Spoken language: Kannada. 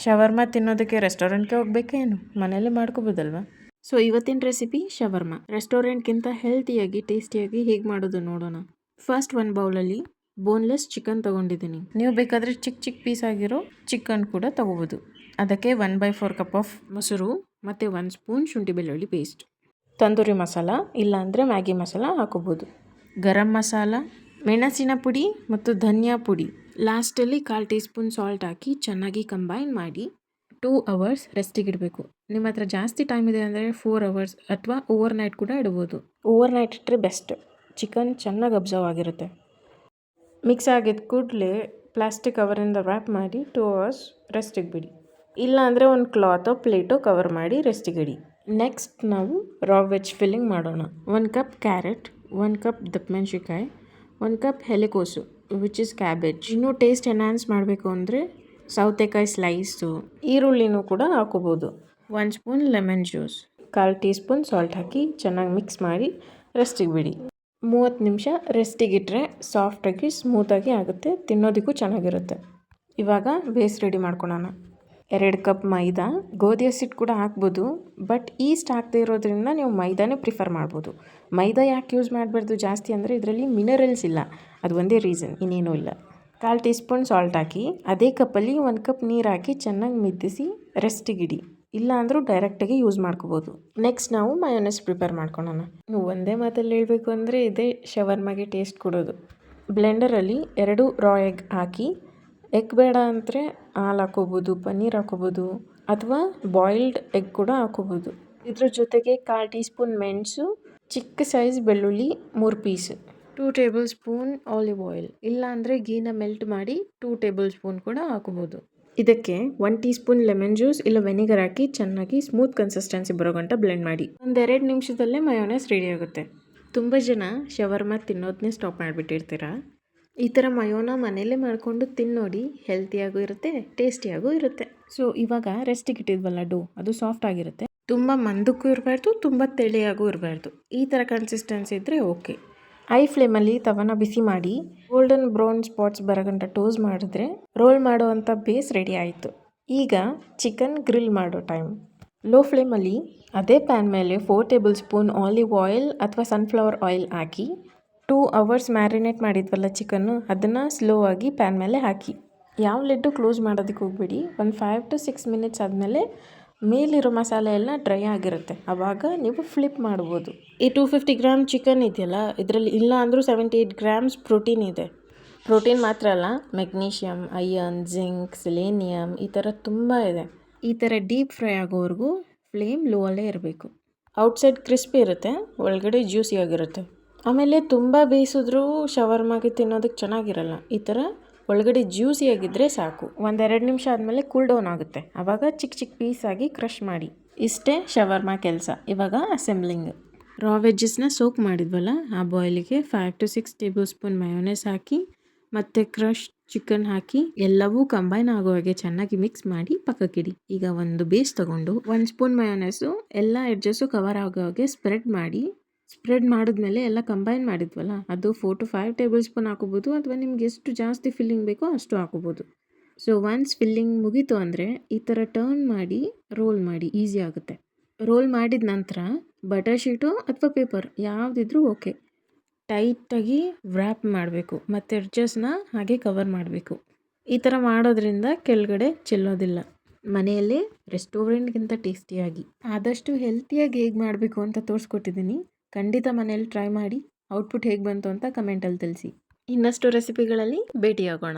ಶವರ್ಮ ತಿನ್ನೋದಕ್ಕೆ ರೆಸ್ಟೋರೆಂಟ್ಗೆ ಹೋಗ್ಬೇಕೇನು, ಮನೇಲಿ ಮಾಡ್ಕೋಬೋದಲ್ವಾ? ಸೊ ಇವತ್ತಿನ ರೆಸಿಪಿ ಶವರ್ಮ. ರೆಸ್ಟೋರೆಂಟ್ಗಿಂತ ಹೆಲ್ತಿಯಾಗಿ ಟೇಸ್ಟಿಯಾಗಿ ಹೇಗೆ ಮಾಡೋದು ನೋಡೋಣ. ಫಸ್ಟ್ ಒಂದು ಬೌಲಲ್ಲಿ ಬೋನ್ಲೆಸ್ ಚಿಕನ್ ತೊಗೊಂಡಿದ್ದೀನಿ. ನೀವು ಬೇಕಾದರೆ ಚಿಕ್ಕ ಚಿಕ್ಕ ಪೀಸ್ ಆಗಿರೋ ಚಿಕನ್ ಕೂಡ ತೊಗೋಬೋದು. ಅದಕ್ಕೆ 1/4 ಕಪ್ ಆಫ್ ಮೊಸರು ಮತ್ತು 1 ಸ್ಪೂನ್ ಶುಂಠಿ ಬೆಳ್ಳುಳ್ಳಿ ಪೇಸ್ಟ್, ತಂದೂರಿ ಮಸಾಲ ಇಲ್ಲಾಂದರೆ ಮ್ಯಾಗಿ ಮಸಾಲ ಹಾಕೋಬೋದು, ಗರಂ ಮಸಾಲ, ಮೆಣಸಿನ ಪುಡಿ ಮತ್ತು ಧನಿಯಾ ಪುಡಿ, ಲಾಸ್ಟಲ್ಲಿ 1/4 ಟೀ ಸ್ಪೂನ್ ಸಾಲ್ಟ್ ಹಾಕಿ ಚೆನ್ನಾಗಿ ಕಂಬೈನ್ ಮಾಡಿ 2 ಅವರ್ಸ್ ರೆಸ್ಟಿಗೆ ಇಡಬೇಕು. ನಿಮ್ಮ ಹತ್ರ ಜಾಸ್ತಿ ಟೈಮ್ ಇದೆ ಅಂದರೆ 4 ಅವರ್ಸ್ ಅಥವಾ ಓವರ್ ನೈಟ್ ಕೂಡ ಇಡ್ಬೋದು. ಓವರ್ ನೈಟ್ ಇಟ್ಟರೆ ಬೆಸ್ಟ್, ಚಿಕನ್ ಚೆನ್ನಾಗಿ ಅಬ್ಸರ್ವ್ ಆಗಿರುತ್ತೆ. ಮಿಕ್ಸ್ ಆಗಿದ್ದ ಕೂಡಲೇ ಪ್ಲಾಸ್ಟಿಕ್ ಕವರಿಂದ ರ್ಯಾಪ್ ಮಾಡಿ 2 ಅವರ್ಸ್ ರೆಸ್ಟಿಗೆ ಬಿಡಿ. ಇಲ್ಲ ಅಂದರೆ ಒಂದು ಕ್ಲಾತೋ ಪ್ಲೇಟೋ ಕವರ್ ಮಾಡಿ ರೆಸ್ಟಿಗೆ ಇಡಿ. ನೆಕ್ಸ್ಟ್ ನಾವು ರಾ ವೆಜ್ ಫಿಲ್ಲಿಂಗ್ ಮಾಡೋಣ. 1 ಕಪ್ ಕ್ಯಾರೆಟ್, 1 ಕಪ್ ದಪ್ಪಮೆಣಸಿನ್ಕಾಯಿ, 1 ಕಪ್ ಎಲೆಕೋಸು ವಿಚ್ ಇಸ್ ಕ್ಯಾಬೇಜ್. ಇನ್ನೂ ಟೇಸ್ಟ್ ಎನ್ಹಾನ್ಸ್ ಮಾಡಬೇಕು ಅಂದರೆ ಸೌತೆಕಾಯಿ ಸ್ಲೈಸು, ಈರುಳ್ಳಿನೂ ಕೂಡ ಹಾಕೋಬೋದು. 1 spoon lemon juice, 1/4 teaspoon salt ಹಾಕಿ ಚೆನ್ನಾಗಿ ಮಿಕ್ಸ್ ಮಾಡಿ ರೆಸ್ಟಿಗೆ ಬಿಡಿ. 30 ನಿಮಿಷ ರೆಸ್ಟಿಗೆ ಇಟ್ಟರೆ ಸಾಫ್ಟಾಗಿ ಸ್ಮೂತಾಗಿ ಆಗುತ್ತೆ, ತಿನ್ನೋದಕ್ಕೂ ಚೆನ್ನಾಗಿರುತ್ತೆ. ಇವಾಗ ಬೇಸ್ ರೆಡಿ ಮಾಡ್ಕೊಳ್ಳೋಣ. 2 ಕಪ್ ಮೈದಾ, ಗೋಧಿ ಹಸಿಟ್ಟು ಕೂಡ ಹಾಕ್ಬೋದು, ಬಟ್ ಈಸ್ಟ್ ಹಾಕದೇ ಇರೋದ್ರಿಂದ ನೀವು ಮೈದಾನೇ ಪ್ರಿಫರ್ ಮಾಡ್ಬೋದು. ಮೈದಾ ಯಾಕೆ ಯೂಸ್ ಮಾಡಬಾರ್ದು ಜಾಸ್ತಿ ಅಂದರೆ ಇದರಲ್ಲಿ ಮಿನರಲ್ಸ್ ಇಲ್ಲ, ಅದು ಒಂದೇ ರೀಸನ್, ಇನ್ನೇನೂ ಇಲ್ಲ. 1/4 ಟೀ ಸ್ಪೂನ್ ಸಾಲ್ಟ್ ಹಾಕಿ ಅದೇ ಕಪ್ಪಲ್ಲಿ 1 ಕಪ್ ನೀರು ಹಾಕಿ ಚೆನ್ನಾಗಿ ಮಿದ್ದಿಸಿ ರೆಸ್ಟಿಗಿಡಿ. ಇಲ್ಲ ಅಂದರೂ ಡೈರೆಕ್ಟಾಗಿ ಯೂಸ್ ಮಾಡ್ಕೋಬೋದು. ನೆಕ್ಸ್ಟ್ ನಾವು ಮಯೋನೈಸ್ ಪ್ರಿಪೇರ್ ಮಾಡ್ಕೊಳ್ಳೋಣ. ಒಂದೇ ಮಾತಲ್ಲಿ ಹೇಳಬೇಕು ಅಂದರೆ ಇದೇ ಶವರ್ಮಗೆ ಟೇಸ್ಟ್ ಕೊಡೋದು. ಬ್ಲೆಂಡರಲ್ಲಿ 2 ರಾ ಎಗ್ ಹಾಕಿ, ಎಗ್ ಬೇಡ ಅಂದರೆ ಹಾಲು ಹಾಕೋಬೋದು, ಪನ್ನೀರ್ ಹಾಕೋಬೋದು ಅಥವಾ ಬಾಯ್ಲ್ಡ್ ಎಗ್ ಕೂಡ ಹಾಕೋಬೋದು. ಇದ್ರ ಜೊತೆಗೆ 1/4 ಟೀ ಸ್ಪೂನ್ ಮೆಣಸು, ಚಿಕ್ಕ ಸೈಜ್ ಬೆಳ್ಳುಳ್ಳಿ 3 piece, 2 tablespoon olive oil, ಇಲ್ಲಾಂದರೆ ಗೀನ ಮೆಲ್ಟ್ ಮಾಡಿ 2 ಟೇಬಲ್ ಸ್ಪೂನ್ ಕೂಡ ಹಾಕೋಬೋದು. ಇದಕ್ಕೆ 1 ಟೀ ಸ್ಪೂನ್ ಲೆಮನ್ ಜ್ಯೂಸ್ ಇಲ್ಲ ವೆನಿಗರ್ ಹಾಕಿ ಚೆನ್ನಾಗಿ ಸ್ಮೂತ್ ಕನ್ಸಿಸ್ಟೆನ್ಸಿ ಬರೋ ಗಂಟ ಬ್ಲೆಂಡ್ ಮಾಡಿ. 1-2 ನಿಮಿಷದಲ್ಲೇ ಮಯೋನೈಸ್ ರೆಡಿ ಆಗುತ್ತೆ. ತುಂಬ ಜನ ಶವರ್ಮ ತಿನ್ನೋದನ್ನೇ ಸ್ಟಾಪ್ ಮಾಡಿಬಿಟ್ಟಿರ್ತೀರ. ಈ ಥರ ಮಯೋನ ಮನೇಲೇ ಮಾಡಿಕೊಂಡು ತಿನ್ನೋಡಿ, ಹೆಲ್ತಿಯಾಗೂ ಇರುತ್ತೆ, ಟೇಸ್ಟಿಯಾಗೂ ಇರುತ್ತೆ. ಸೊ ಇವಾಗ ರೆಸ್ಟಿಗೆ ಇಟ್ಟಿದ್ವಲ್ಲ ಡೋ, ಅದು ಸಾಫ್ಟ್ ಆಗಿರುತ್ತೆ. ತುಂಬ ಮಂದಕ್ಕೂ ಇರಬಾರ್ದು, ತುಂಬ ತೆಳೆಯಾಗೂ ಇರಬಾರ್ದು. ಈ ಥರ ಕನ್ಸಿಸ್ಟೆನ್ಸಿ ಇದ್ದರೆ ಓಕೆ. ಹೈ ಫ್ಲೇಮಲ್ಲಿ ತವನ ಬಿಸಿ ಮಾಡಿ ಗೋಲ್ಡನ್ ಬ್ರೌನ್ ಸ್ಪಾಟ್ಸ್ ಬರೋಗಂಟ ಟೋಸ್ ಮಾಡಿದ್ರೆ ರೋಲ್ ಮಾಡುವಂಥ ಬೇಸ್ ರೆಡಿ ಆಯಿತು. ಈಗ ಚಿಕನ್ ಗ್ರಿಲ್ ಮಾಡೋ ಟೈಮ್. ಲೋ ಫ್ಲೇಮಲ್ಲಿ ಅದೇ ಪ್ಯಾನ್ ಮೇಲೆ 4 ಟೇಬಲ್ ಸ್ಪೂನ್ ಆಲಿವ್ ಆಯಿಲ್ ಅಥವಾ ಸನ್ಫ್ಲವರ್ ಆಯಿಲ್ ಹಾಕಿ 2 ಅವರ್ಸ್ ಮ್ಯಾರಿನೇಟ್ ಮಾಡಿದ್ವಲ್ಲ ಚಿಕನ್ನು, ಅದನ್ನು ಸ್ಲೋ ಆಗಿ ಪ್ಯಾನ್ ಮೇಲೆ ಹಾಕಿ. ಯಾವ ಲಿಡ್ಡು ಕ್ಲೋಸ್ ಮಾಡೋದಕ್ಕೆ ಹೋಗಬೇಡಿ. ಒಂದು 5 to 6 ಮಿನಿಟ್ಸ್ ಆದಮೇಲೆ ಮೇಲಿರೋ ಮಸಾಲೆ ಎಲ್ಲ ಡ್ರೈ ಆಗಿರುತ್ತೆ, ಆವಾಗ ನೀವು ಫ್ಲಿಪ್ ಮಾಡ್ಬೋದು. ಈ 250 ಗ್ರಾಮ್ ಚಿಕನ್ ಇದೆಯಲ್ಲ, ಇದರಲ್ಲಿ ಇಲ್ಲ ಅಂದರೂ 78 ಗ್ರಾಮ್ಸ್ ಪ್ರೋಟೀನ್ ಇದೆ. ಪ್ರೋಟೀನ್ ಮಾತ್ರ ಅಲ್ಲ, ಮೆಗ್ನೀಷಿಯಮ್, ಐರನ್, ಜಿಂಕ್, ಸೆಲೇನಿಯಮ್ ಈ ಥರ ತುಂಬ ಇದೆ. ಈ ಥರ ಡೀಪ್ ಫ್ರೈ ಆಗೋವರೆಗೂ ಫ್ಲೇಮ್ ಲೋ ಅಲ್ಲೇ ಇರಬೇಕು. ಔಟ್ಸೈಡ್ ಕ್ರಿಸ್ಪಿ ಇರುತ್ತೆ, ಒಳಗಡೆ ಜ್ಯೂಸಿ ಆಗಿರುತ್ತೆ. ಆಮೇಲೆ ತುಂಬ ಬೇಯಿಸಿದ್ರೂ ಶವರ್ಮಾಗೆ ತಿನ್ನೋದಕ್ಕೆ ಚೆನ್ನಾಗಿರಲ್ಲ. ಈ ಥರ ಒಳಗಡೆ ಜ್ಯೂಸಿ ಆಗಿದ್ದರೆ ಸಾಕು. 1-2 ನಿಮಿಷ ಆದಮೇಲೆ ಕೂಲ್ ಡೌನ್ ಆಗುತ್ತೆ, ಆವಾಗ ಚಿಕ್ಕ ಚಿಕ್ಕ ಪೀಸಾಗಿ ಕ್ರಷ್ ಮಾಡಿ. ಇಷ್ಟೇ ಶವರ್ಮಾ ಕೆಲಸ. ಇವಾಗ ಅಸೆಂಬ್ಲಿಂಗ್. ರಾ ವೆಜ್ಜಸ್ನ ಸೋಕ್ ಮಾಡಿದ್ವಲ್ಲ, ಆ ಬಾಯ್ಲಿಗೆ 5 to 6 ಟೇಬಲ್ ಸ್ಪೂನ್ ಮಯೋನೈಸ್ ಹಾಕಿ ಮತ್ತು ಕ್ರಶ್ ಚಿಕನ್ ಹಾಕಿ ಎಲ್ಲವೂ ಕಂಬೈನ್ ಆಗೋ ಹಾಗೆ ಚೆನ್ನಾಗಿ ಮಿಕ್ಸ್ ಮಾಡಿ ಪಕ್ಕಕ್ಕಿಡಿ. ಈಗ ಒಂದು ಬೇಸ್ ತೊಗೊಂಡು 1 ಸ್ಪೂನ್ ಮಯೋನೈಸು ಎಲ್ಲ ಎಡ್ಜಸ್ಸು ಕವರ್ ಆಗೋ ಹಾಗೆ ಸ್ಪ್ರೆಡ್ ಮಾಡಿ. ಸ್ಪ್ರೆಡ್ ಮಾಡಿದ್ಮೇಲೆ ಎಲ್ಲ ಕಂಬೈನ್ ಮಾಡಿದ್ವಲ್ಲ, ಅದು 4 to 5 ಟೇಬಲ್ ಸ್ಪೂನ್ ಹಾಕೋಬೋದು, ಅಥವಾ ನಿಮ್ಗೆ ಎಷ್ಟು ಜಾಸ್ತಿ ಫಿಲ್ಲಿಂಗ್ ಬೇಕೋ ಅಷ್ಟು ಹಾಕೋಬೋದು. ಸೊ ಒನ್ಸ್ ಫಿಲ್ಲಿಂಗ್ ಮುಗೀತು ಅಂದರೆ ಈ ಥರ ಟರ್ನ್ ಮಾಡಿ ರೋಲ್ ಮಾಡಿ, ಈಸಿ ಆಗುತ್ತೆ. ರೋಲ್ ಮಾಡಿದ ನಂತರ ಬಟರ್ ಶೀಟು ಅಥವಾ ಪೇಪರ್ ಯಾವುದಿದ್ರೂ ಓಕೆ, ಟೈಟಾಗಿ ವ್ರ್ಯಾಪ್ ಮಾಡಬೇಕು ಮತ್ತು ಎಡ್ಜಸ್ನ ಹಾಗೆ ಕವರ್ ಮಾಡಬೇಕು. ಈ ಥರ ಮಾಡೋದ್ರಿಂದ ಕೆಳಗಡೆ ಚೆಲ್ಲೋದಿಲ್ಲ. ಮನೆಯಲ್ಲೇ ರೆಸ್ಟೋರೆಂಟ್ಗಿಂತ ಟೇಸ್ಟಿಯಾಗಿ, ಆದಷ್ಟು ಹೆಲ್ತಿಯಾಗಿ ಹೇಗೆ ಮಾಡಬೇಕು ಅಂತ ತೋರಿಸ್ಕೊಟ್ಟಿದ್ದೀನಿ. ಖಂಡಿತ ಮನೇಲಿ ಟ್ರೈ ಮಾಡಿ, ಔಟ್ಪುಟ್ ಹೇಗೆ ಬಂತು ಅಂತ ಕಮೆಂಟಲ್ಲಿ ತಿಳಿಸಿ. ಇನ್ನಷ್ಟು ರೆಸಿಪಿಗಳಲ್ಲಿ ಭೇಟಿಯಾಗೋಣ.